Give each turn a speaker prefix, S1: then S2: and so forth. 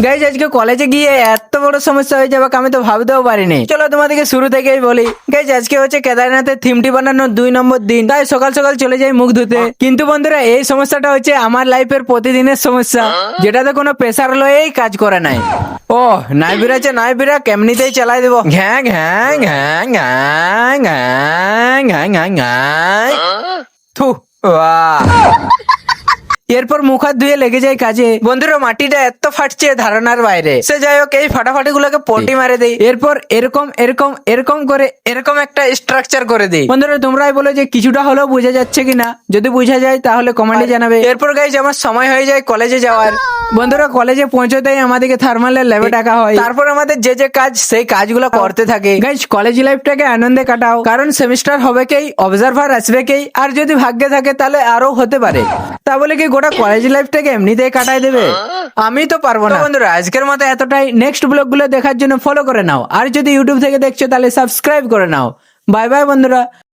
S1: Guys আজকে কলেজে গিয়ে এত বড় সমস্যা হয়ে যাবে আমি তো ভাবতেও পারিনি। চলো তোমাদেরকে শুরু থেকেই বলি। গাইজ আজকে হচ্ছে কেদারনাথের থিমটি বানানোর 2 নম্বর দিন, তাই সকাল সকাল চলে যাই মুখ ধুতে। কিন্তু বন্ধুরা এই সমস্যাটা হচ্ছে আমার লাইফের প্রতিদিনের সমস্যা, যেটাতে কোনো প্রেসার লয়েই কাজ করে নাই। ও নাই বিরাচ্ছে নাই বিরা, কেমনিতেই চালাই দেবো। ঘ্যাঁ ঘ্যাঁ ঘ্যাঁ ঘ্যাঁ ঘ্যাঁ ঘ্যাঁ ঘ্যাঁ ঘ্যাঁ। থু, বাহ। এরপর মুখ হাত ধুয়ে লেগে যায় কাজে। বন্ধুরা মাটিটা এত ফাটছে ধারণার বাইরে। সে যাই হোক, এই ফাটাফাটি গুলোকে পটি মারে দেই। এরপর এরকম এরকম এরকম করে এরকম একটা স্ট্রাকচার করে দেই। বন্ধুরা তোমরাই বলো যে কিছুটা হলেও বোঝা যাচ্ছে কিনা। যদি বোঝা যায় তাহলে কমেন্টে জানাবে। এরপর গাইজ আমার সময় হয়ে যায় কলেজে যাওয়ার। বন্ধুরা কলেজে পৌঁছতেই আমাদেরকে থার্মালের ল্যাবে ডাকা হয়। তারপর আমাদের যে যে কাজ সেই কাজগুলো করতে থাকে। গাইজ কলেজ লাইফটাকে আনন্দে কাটাও, কারণ সেমিস্টার হবে কেই, অবজারভার আসবে কেই, আর যদি ভাগ্যে থাকে তাহলে আরো হতে পারে। তা বলে কি গোটা কলেজ লাইফটাকে এমনিতেই কাটাই দেবে? আমি তো পারবো না। বন্ধুরা আজকের মতো এতটাই। নেক্সট ব্লগগুলো দেখার জন্য ফলো করে নাও, আর যদি ইউটিউব থেকে দেখছো তাহলে সাবস্ক্রাইব করে নাও। বাই বাই বন্ধুরা।